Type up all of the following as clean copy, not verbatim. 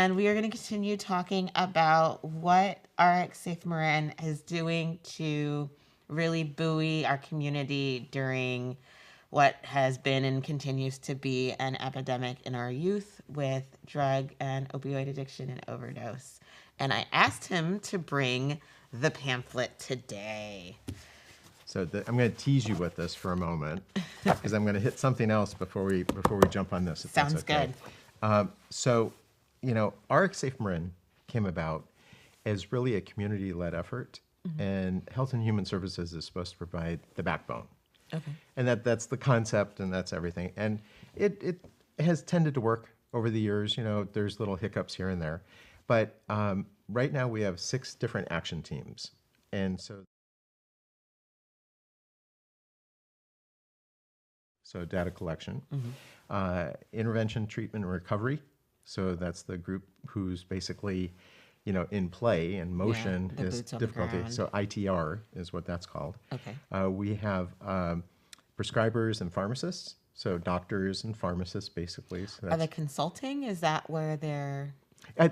And we are going to continue talking about what RX Safe Marin is doing to really buoy our community during what has been and continues to be an epidemic in our youth with drug and opioid addiction and overdose. And I asked him to bring the pamphlet today. So I'm going to tease you with this for a moment because I'm going to hit something else before we jump on this. If Sounds that's okay. good. So, RX Safe Marin came about as really a community-led effort, and Health and Human Services is supposed to provide the backbone. Okay. And that's the concept, and that's everything. And it has tended to work over the years. There's little hiccups here and there. But right now we have 6 different action teams. And so data collection, intervention, treatment, and recovery. So that's the group who's basically, in play and motion the is boots on the difficulty. ground. So ITR is what that's called. Okay. We have prescribers and pharmacists. So doctors and pharmacists, basically. So Are they consulting? Is that where they're...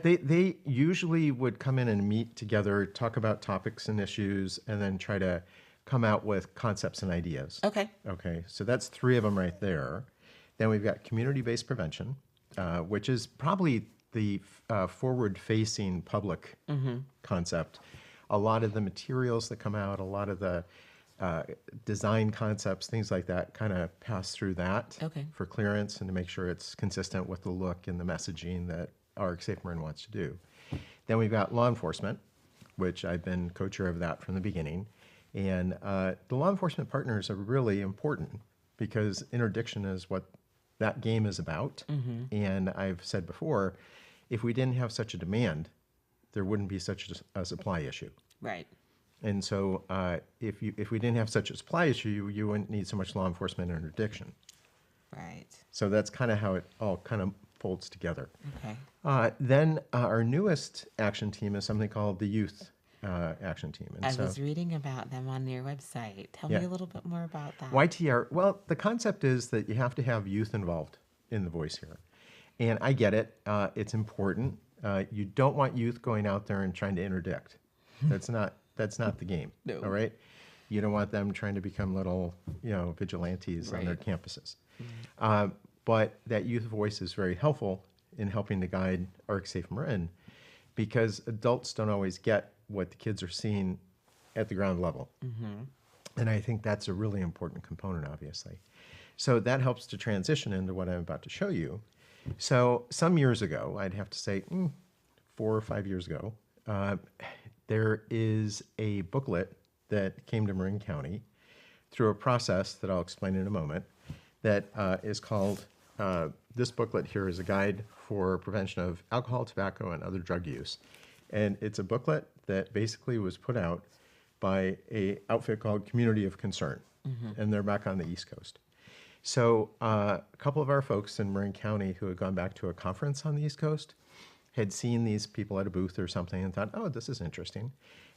They usually would come in and meet together, talk about topics and issues, and then try to come out with concepts and ideas. Okay. Okay, so that's 3 of them right there. Then we've got community-based prevention, which is probably the forward-facing public concept. A lot of the materials that come out, a lot of the design concepts, things like that, kind of pass through that for clearance and to make sure it's consistent with the look and the messaging that RX Safe Marin wants to do. Then we've got law enforcement, which I've been co-chair of that from the beginning. And the law enforcement partners are really important because interdiction is what that game is about. And I've said before, if we didn't have such a demand, there wouldn't be such a supply issue. Right. And so if we didn't have such a supply issue, you wouldn't need so much law enforcement and interdiction. Right. So that's kind of how it all kind of folds together. Okay. Then our newest action team is something called the Youth Action Team. And I was reading about them on your website. Tell me a little bit more about that. YTR, well, the concept is that you have to have youth involved in the voice here. And I get it. It's important. You don't want youth going out there and trying to interdict. That's not the game. No. All right? You don't want them trying to become little, vigilantes on their campuses. But that youth voice is very helpful in helping to guide RX Safe Marin because adults don't always get what the kids are seeing at the ground level. And I think that's a really important component, obviously. So that helps to transition into what I'm about to show you. So some years ago, I'd have to say 4 or 5 years ago, there is a booklet that came to Marin County through a process that I'll explain in a moment that is called, this booklet here is a guide for prevention of alcohol, tobacco, and other drug use. And it's a booklet that basically was put out by an outfit called Community of Concern, and they're back on the East Coast. So a couple of our folks in Marin County who had gone back to a conference on the East Coast had seen these people at a booth or something and thought, oh, this is interesting.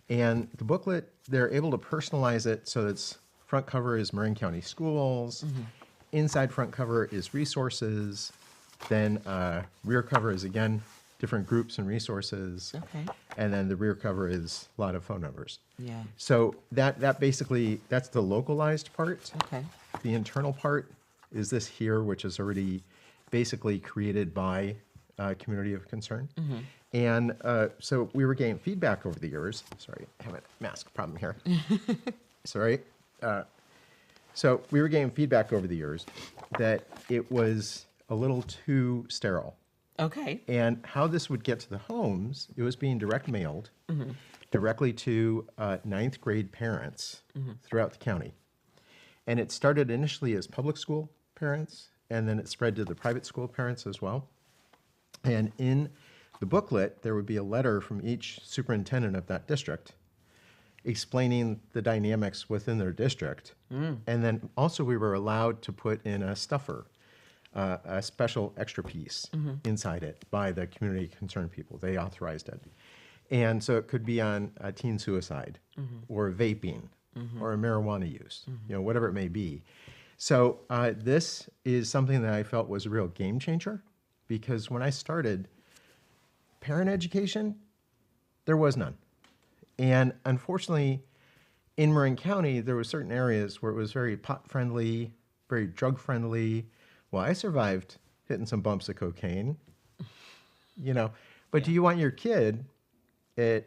And the booklet, they're able to personalize it so its front cover is Marin County Schools, inside front cover is resources, then rear cover is, again, different groups and resources. Okay. And then the rear cover is a lot of phone numbers. Yeah. So that basically, that's the localized part. Okay. The internal part is this here, which is already basically created by Community of Concern. And so we were getting feedback over the years. Sorry, I have a mask problem here. Sorry. So we were getting feedback over the years that it was a little too sterile. Okay. And how this would get to the homes, it was being direct mailed directly to 9th grade parents throughout the county. And it started initially as public school parents, and then it spread to the private school parents as well. And in the booklet, there would be a letter from each superintendent of that district explaining the dynamics within their district. And then also we were allowed to put in a stuffer, a special extra piece inside it by the community concerned people. They authorized it. And so it could be on teen suicide or vaping or marijuana use, whatever it may be. So this is something that I felt was a real game changer because when I started, parent education, there was none. And unfortunately, in Marin County, there were certain areas where it was very pot-friendly, very drug-friendly. Well, I survived hitting some bumps of cocaine, But do you want your kid at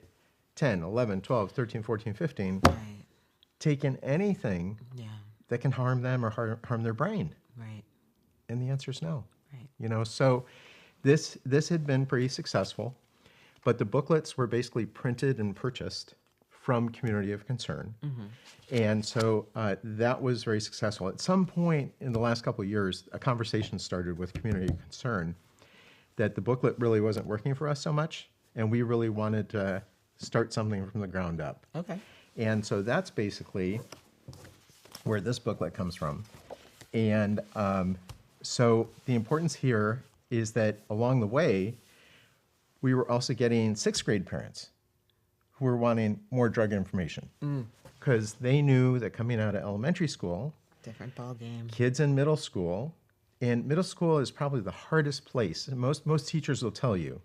10, 11, 12, 13, 14, 15 Right. taking anything that can harm them or harm their brain? Right. And the answer is no. Right. So this had been pretty successful, but the booklets were basically printed and purchased from Community of Concern. And so that was very successful. At some point in the last couple of years, a conversation started with Community of Concern that the booklet really wasn't working for us so much, and we really wanted to start something from the ground up. Okay. And so that's basically where this booklet comes from. And so the importance here is that along the way, we were also getting sixth grade parents who were wanting more drug information because they knew that coming out of elementary school, Different ball game. kids in middle school, and middle school is probably the hardest place. Most teachers will tell you,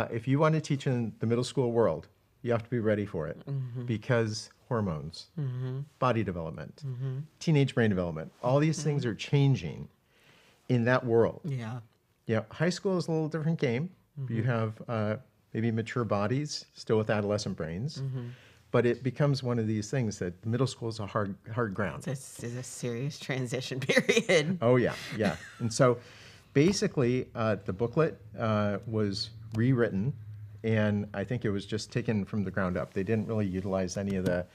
if you want to teach in the middle school world, you have to be ready for it because hormones, body development, teenage brain development, all these things are changing in that world. Yeah. Yeah, high school is a little different game. You have maybe mature bodies still with adolescent brains, but it becomes one of these things that middle school is a hard ground. This is a serious transition period. Oh yeah. And so basically the booklet was rewritten, and I think it was just taken from the ground up. They didn't really utilize any of the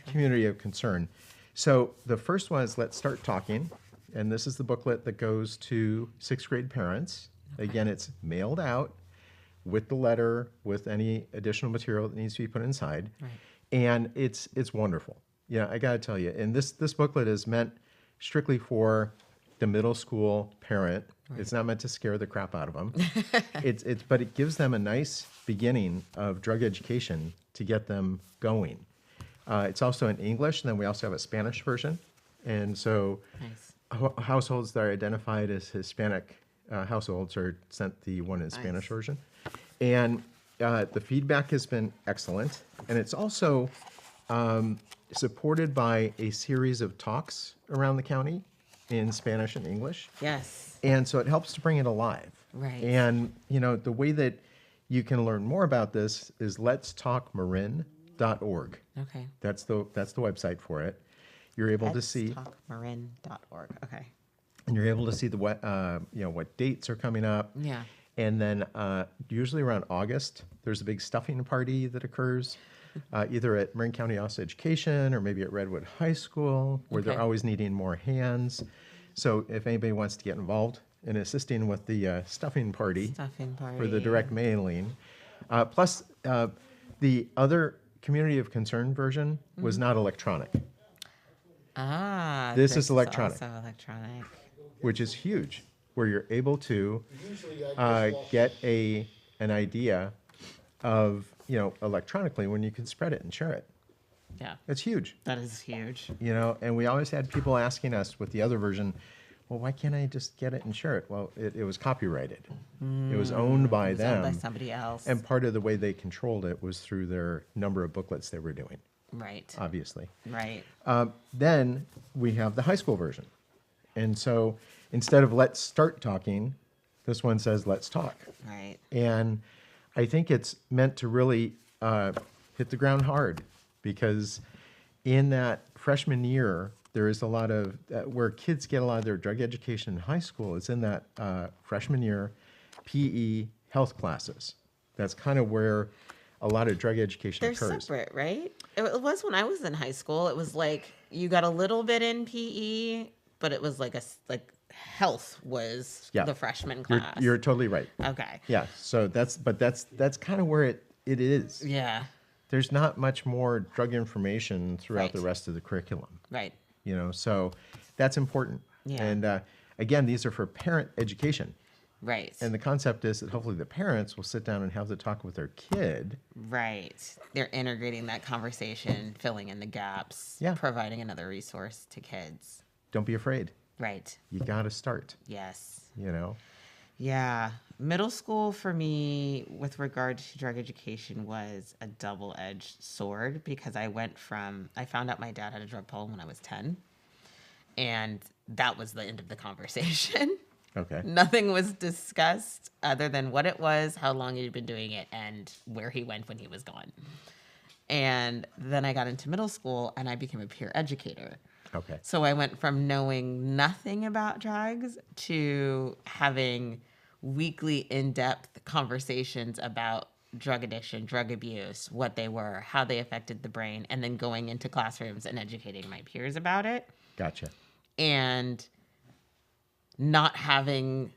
Community of Concern. So the first one is Let's Start Talking, and this is the booklet that goes to sixth grade parents. Again, it's mailed out with the letter, with any additional material that needs to be put inside. Right. And it's wonderful. Yeah, I gotta tell you. And this booklet is meant strictly for the middle school parent. Right. It's not meant to scare the crap out of them. But it gives them a nice beginning of drug education to get them going. It's also in English, and then we also have a Spanish version. And so households that are identified as Hispanic households are sent the one in Spanish version. And the feedback has been excellent. And it's also supported by a series of talks around the county in Spanish and English. Yes. And so it helps to bring it alive. Right. And, the way that you can learn more about this is letstalkmarin.org. Okay. That's the website for it. You're able to see letstalkmarin.org. Okay. And you're able to see the what dates are coming up. Yeah. And then usually around August, there's a big stuffing party that occurs, either at Marin County Office of Education or maybe at Redwood High School, where they're always needing more hands. So if anybody wants to get involved in assisting with the stuffing party for the direct mailing, plus the other Community of Concern version was not electronic. This is electronic. Also electronic. Which is huge, where you're able to get an idea of, electronically when you can spread it and share it. Yeah. It's huge. That is huge. And we always had people asking us with the other version, well, why can't I just get it and share it? Well, it was copyrighted. It was owned by them. Owned by somebody else. And part of the way they controlled it was through their number of booklets they were doing. Right. Obviously. Right. Then we have the high school version. And so instead of Let's Start Talking, this one says Let's Talk. Right. And I think it's meant to really hit the ground hard, because in that freshman year, there is a lot of where kids get a lot of their drug education in high school. It's in that freshman year PE health classes. That's kind of where a lot of drug education occurs. They're separate, right? It was when I was in high school. It was like you got a little bit in PE, but it was like health was the freshman class. You're totally right. Okay. Yeah. So that's kind of where it is. Yeah. There's not much more drug information throughout the rest of the curriculum. Right. So that's important. Yeah. And again, these are for parent education. Right. And the concept is that hopefully the parents will sit down and have the talk with their kid. Right. They're integrating that conversation, filling in the gaps, providing another resource to kids. Don't be afraid. Right. You got to start. Yes. Yeah. middle school for me with regard to drug education was a double-edged sword because I found out my dad had a drug problem when I was 10, and that was the end of the conversation. Okay. Nothing was discussed other than what it was, how long he'd been doing it, and where he went when he was gone. And then I got into middle school and I became a peer educator. Okay. So I went from knowing nothing about drugs to having weekly in-depth conversations about drug addiction, drug abuse, what they were, how they affected the brain, and then going into classrooms and educating my peers about it. Gotcha. And not having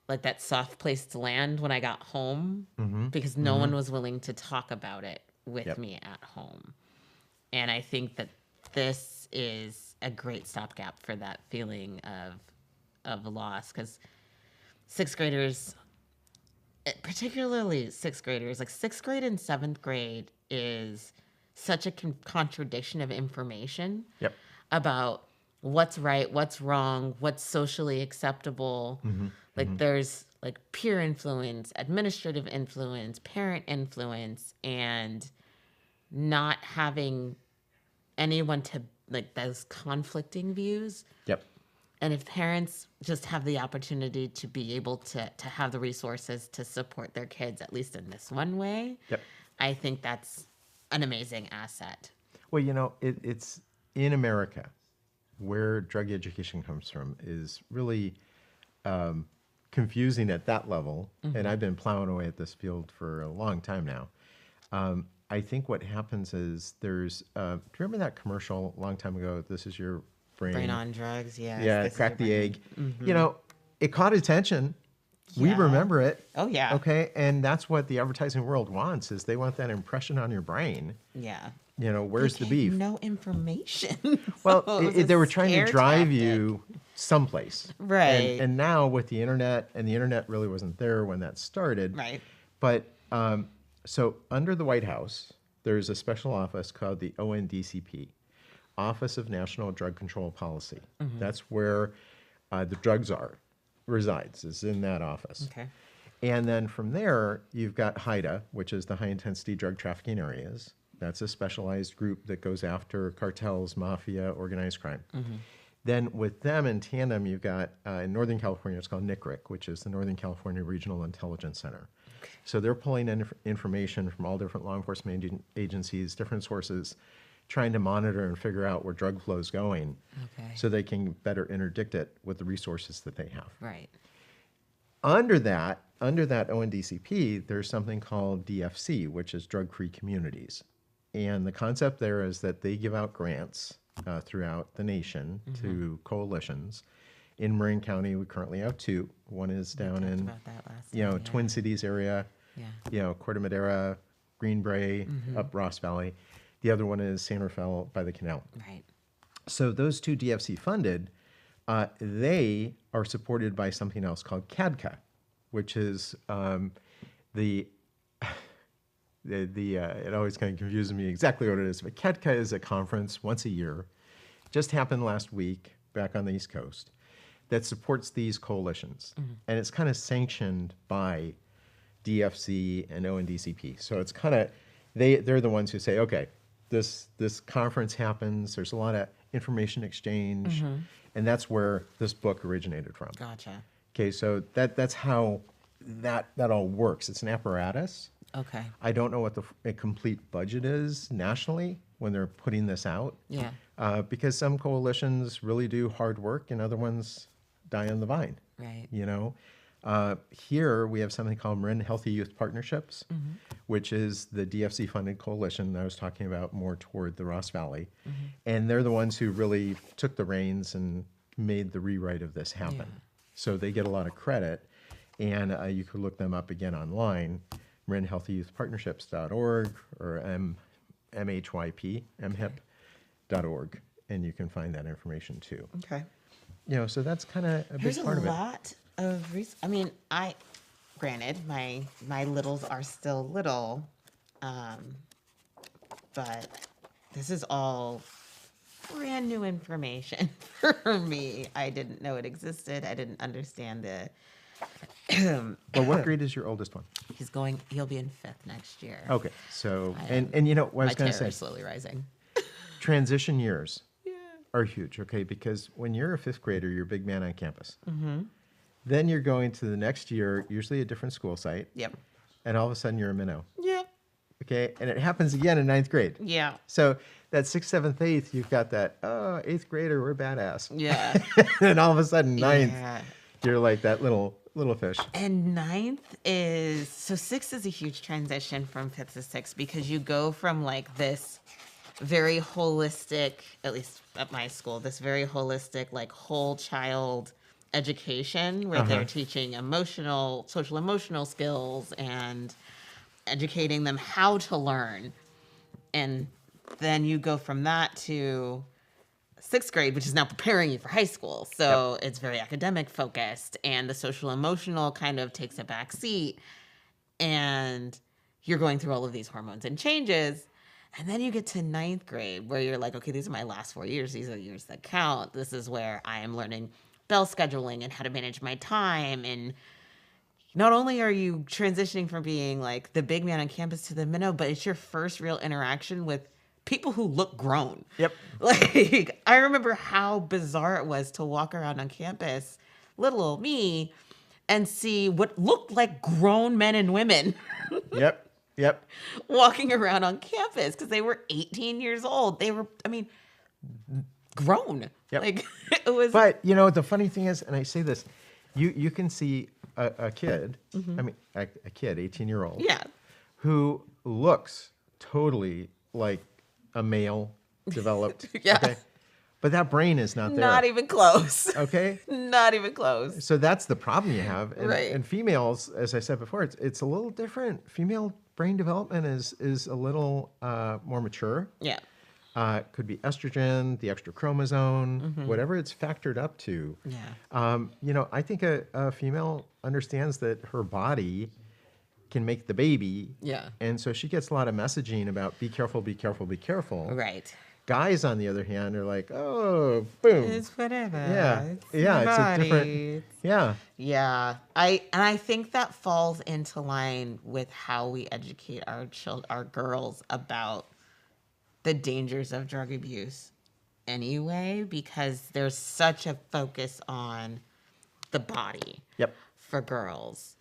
like that soft place to land when I got home because no one was willing to talk about it with me at home. And I think that this is a great stopgap for that feeling of loss, because sixth graders, particularly sixth graders, like sixth grade and seventh grade is such a contradiction of information about what's right, what's wrong, what's socially acceptable. Like there's like peer influence, administrative influence, parent influence, and not having anyone to like those conflicting views. And if parents just have the opportunity to be able to have the resources to support their kids, at least in this one way, I think that's an amazing asset. Well, you know, it's in America where drug education comes from is really confusing at that level. And I've been plowing away at this field for a long time now. I think what happens is there's, do you remember that commercial a long time ago? This is your brain on drugs, yeah, crack the egg. You know, it caught attention. We Yeah. remember it. Oh, yeah. Okay, and that's what the advertising world wants is they want that impression on your brain. Yeah. You know, where's the beef? No information. Well, So it was a they were trying to scare drive tactic. you someplace. Right. And now with the internet, and the internet really wasn't there when that started. Right. But so under the White House, there's a special office called the ONDCP, Office of National Drug Control Policy. That's where the drugs resides, is in that office. Okay. And then from there, you've got HIDA, which is the High Intensity Drug Trafficking Areas. That's a specialized group that goes after cartels, mafia, organized crime. Then with them in tandem, you've got in Northern California, it's called NCRIC, which is the Northern California Regional Intelligence Center. So they're pulling in information from all different law enforcement agencies, different sources, trying to monitor and figure out where drug flow is going Okay. so they can better interdict it with the resources that they have. Right. Under that ONDCP, there's something called DFC, which is drug-free communities. And the concept there is that they give out grants throughout the nation to coalitions. In Marin County, we currently have two. One is down in, About that last Twin Cities area, Yeah. Corte Madera, Green Bay, up Ross Valley. The other one is San Rafael by the canal. Right. So those two DFC funded, they are supported by something else called CADCA, which is it always kind of confuses me exactly what it is, but CADCA is a conference once a year, just happened last week back on the East Coast, that supports these coalitions. And it's kind of sanctioned by DFC and ONDCP. So it's kind of, they're the ones who say, okay, this conference happens, there's a lot of information exchange, and that's where this book originated from. Gotcha. Okay, so that's how that all works. It's an apparatus. Okay. I don't know what a complete budget is nationally when they're putting this out. Yeah. Because some coalitions really do hard work and other ones die on the vine. Right. You know, here we have something called Marin Healthy Youth Partnerships, which is the DFC funded coalition that I was talking about more toward the Ross Valley. And they're the ones who really took the reins and made the rewrite of this happen. Yeah. So they get a lot of credit. And you could look them up again online, marinhealthyyouthpartnerships.org or mhyp.org, and you can find that information too. Okay. You know, so that's kind of a There's big a part of it. lot of I mean, granted, my littles are still little, but this is all brand new information for me. I didn't know it existed. I didn't understand Well, what grade is your oldest one? He'll be in 5th next year. Okay, so and you know what I was My going to terror say, is slowly rising. transition years are huge. Okay, because when you're a 5th grader, you're a big man on campus. Then you're going to the next year, usually a different school site. Yep. And all of a sudden you're a minnow. Yep. Okay, and it happens again in 9th grade. Yeah. So that 6th, 7th, 8th, you've got that, 8th grader, we're badass. Yeah. And all of a sudden, 9th, Yeah. you're like that little fish. And 9th is, so 6th is a huge transition from 5th to 6th because you go from like this very holistic, at least at my school, this very holistic, like whole child education where they're teaching social emotional skills and educating them how to learn. And then you go from that to 6th grade, which is now preparing you for high school. So it's very academic focused and the social emotional kind of takes a back seat. And you're going through all of these hormones and changes. And then you get to 9th grade where you're like, okay, these are my last 4 years. These are the years that count. This is where I am learning bell scheduling and how to manage my time. And not only are you transitioning from being like the big man on campus to the minnow, but it's your first real interaction with people who look grown. Yep. Like, I remember how bizarre it was to walk around on campus, little old me, and see what looked like grown men and women. Yep. Walking around on campus because they were 18 years old. They were, grown. Yep. Like, it was. But, you know, the funny thing is, and I say this, you can see a kid, a kid, 18-year-old, Yeah. who looks totally like a male developed. Yeah. Okay? But that brain is not there. Not even close. Okay? Not even close. So that's the problem you have. And, Right. and females, as I said before, it's a little different. Female brain development is a little more mature. Yeah. Could be estrogen, the extra chromosome, whatever it's factored up to. Yeah. You know, I think a female understands that her body can make the baby. Yeah. And so she gets a lot of messaging about be careful, be careful, be careful. Right. Guys, on the other hand, are like, oh, boom. It's whatever. Yeah. It's Yeah, it's a body. different. Yeah. Yeah. I think that falls into line with how we educate our girls about the dangers of drug abuse anyway, because there's such a focus on the body Yep. for girls.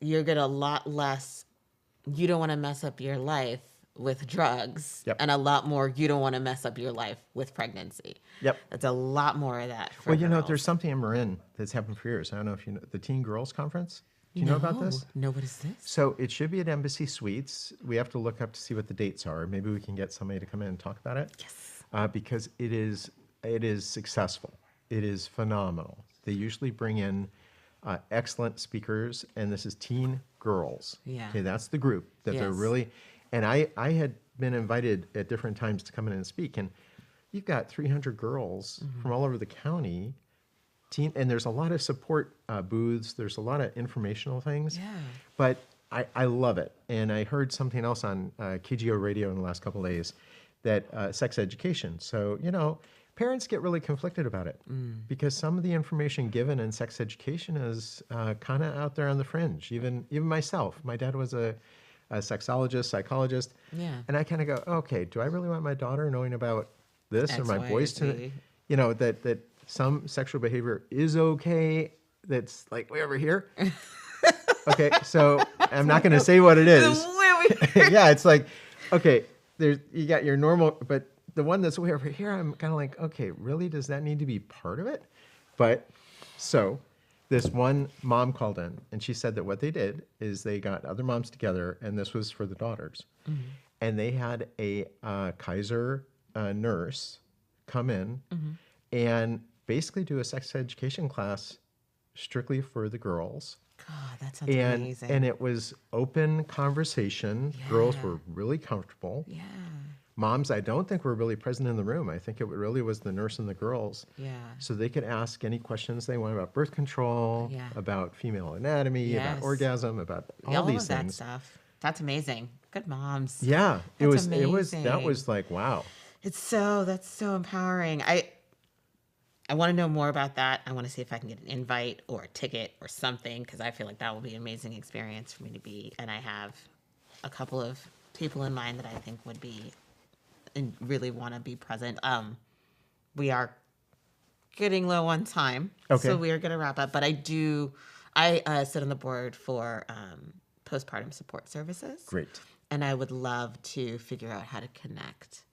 You get a lot less, you don't want to mess up your life with drugs, Yep. and a lot more, you don't want to mess up your life with pregnancy. Yep. That's a lot more of that for Well, you know, girls. there's something in Marin that's happened for years. I don't know if you know the Teen Girls Conference. Do you know about this? No, what is this? So it should be at Embassy Suites. We have to look up to see what the dates are. Maybe we can get somebody to come in and talk about it. Yes. Because it is successful. It is phenomenal. They usually bring in excellent speakers, and this is teen girls. Yeah. Okay, that's the group that they're Yes. really. And I had been invited at different times to come in and speak, and you've got 300 girls from all over the county. And there's a lot of support booths. There's a lot of informational things. Yeah. But I love it. And I heard something else on KGO radio in the last couple of days that sex education. So, you know, parents get really conflicted about it because some of the information given in sex education is kind of out there on the fringe. Even myself, my dad was a sexologist, psychologist. Yeah. And I kind of go, okay, do I really want my daughter knowing about this or X, my Y, boys Z. to, you know, that some sexual behavior is okay. That's like way over here. Okay, so I'm not going to say what it is. Yeah, it's like, okay, you got your normal, but the one that's way over here, I'm kind of like, okay, really, does that need to be part of it? But so this one mom called in, and she said that what they did is they got other moms together, and this was for the daughters, and they had a Kaiser nurse come in and basically do a sex education class strictly for the girls. God, that sounds amazing. And it was open conversation. Yeah. Girls were really comfortable. Yeah. Moms, I don't think were really present in the room. I think it really was the nurse and the girls. Yeah. So they could ask any questions they want about birth control, Yeah. about female anatomy, about Yes. orgasm, about all All these of that things. stuff. That's amazing. Good moms. Yeah, that That's was amazing. like, wow. That's so empowering. I want to know more about that. I want to see if I can get an invite or a ticket or something, because I feel like that will be an amazing experience for me to be. And I have a couple of people in mind that I think would be and really want to be present. We are getting low on time, Okay. so we are going to wrap up. But I sit on the board for postpartum support services. Great. And I would love to figure out how to connect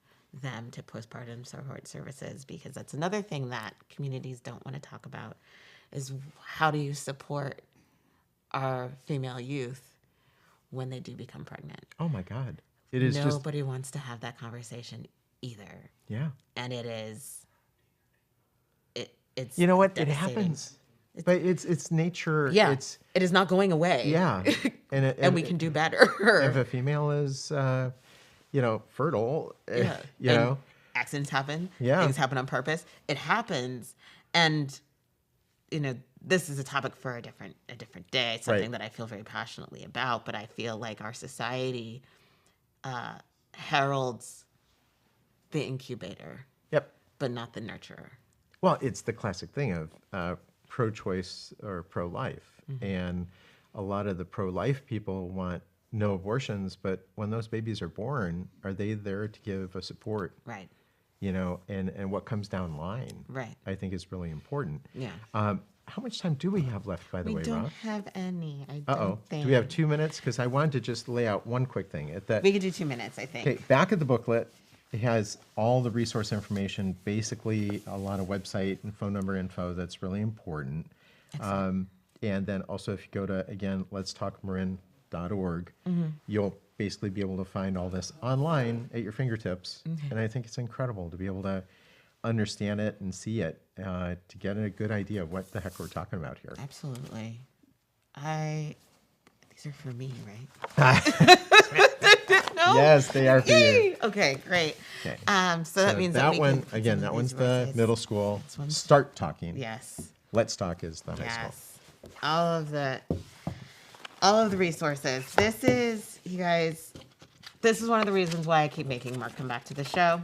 them to postpartum support services, because that's another thing that communities don't want to talk about, is how do you support our female youth when they do become pregnant. Oh my God. It is Nobody wants to have that conversation either. Yeah. And it's You know what? It devastating. happens. But it's nature. Yeah. It is not going away. Yeah. And we can do better. If a female is, fertile, Yeah. you know. Accidents happen. Yeah. Things happen on purpose. It happens. And, this is a topic for a different day, something that I feel very passionately about, but I feel like our society heralds the incubator, Yep. but not the nurturer. Well, it's the classic thing of pro-choice or pro-life. Mm-hmm. And a lot of the pro-life people want no abortions, but when those babies are born, are they there to give a support? Right. And what comes down line, Right. I think is really important. Yeah. How much time do we have left, by the We way, don't Rob? have any. I Uh-oh. don't think. Do we have 2 minutes? Because I wanted to just lay out one quick thing. We could do 2 minutes, I think. Okay, back of the booklet, it has all the resource information, basically a lot of website and phone number info that's really important. And then also if you go to, again, letstalkmarin.org, you'll basically be able to find all this online at your fingertips. And I think it's incredible to be able to understand it and see it, to get a good idea of what the heck we're talking about here. Absolutely. These are for me, right? No? Yes, they are for you. Yay! Okay, great. Okay. So that means that we one, can again, continue that these one's the resources. middle school. one's- Start talking. Yes. Let's talk is the high school. Yes. All of the resources. This is, you guys, this is one of the reasons why I keep making Mark come back to the show,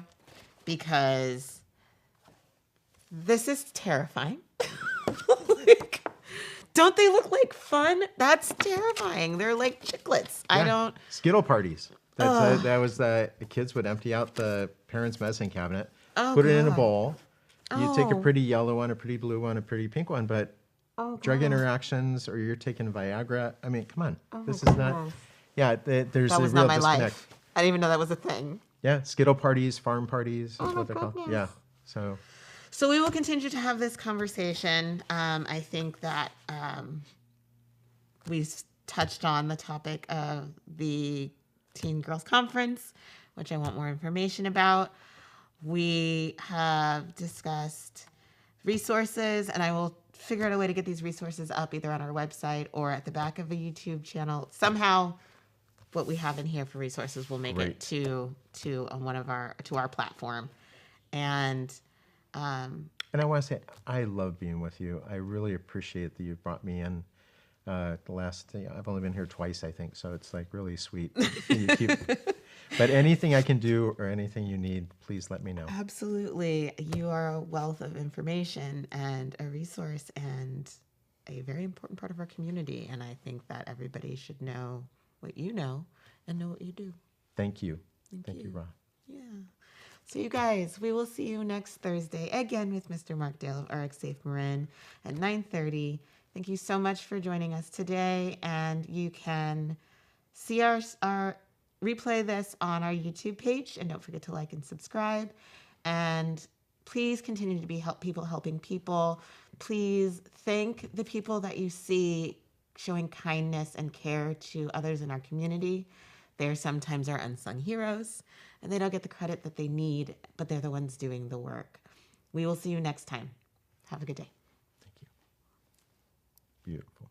because this is terrifying. Don't they look like fun? That's terrifying. They're like chiclets. I Yeah. don't. Skittle parties. That was the kids would empty out the parents' medicine cabinet, Oh, put it in a God. bowl. You take a Oh. pretty yellow one, a pretty blue one, a pretty pink one, but Oh, drug God. interactions, or you're taking Viagra. I mean, come on. Oh, This is not. goodness. Yeah, there's That a was real not my disconnect. life. I didn't even know that was a thing. Yeah, Skittle parties, farm parties is Oh, my what they're called. goodness. Yeah. So So we will continue to have this conversation. I think that we've touched on the topic of the Teen Girls Conference, which I want more information about. We have discussed resources, and I will figure out a way to get these resources up either on our website or at the back of a YouTube channel. Somehow, what we have in here for resources will make it to one of our platform. And And I want to say, I love being with you. I really appreciate that you brought me in. I've only been here twice, I think, so it's like really sweet. But anything I can do or anything you need, please let me know. absolutely, you are a wealth of information and a resource and a very important part of our community. And I think that everybody should know what you know and know what you do. Thank you. Thank you, you. Ra. Yeah. So you guys, we will see you next Thursday again with Mr. Mark Dale of RX Safe Marin at 9:30. Thank you so much for joining us today, and you can see our replay this on our YouTube page, and don't forget to like and subscribe. And please continue to be people helping people. Please thank the people that you see showing kindness and care to others in our community. They're sometimes our unsung heroes, and they don't get the credit that they need, but they're the ones doing the work. We will see you next time. Have a good day. Thank you. Beautiful.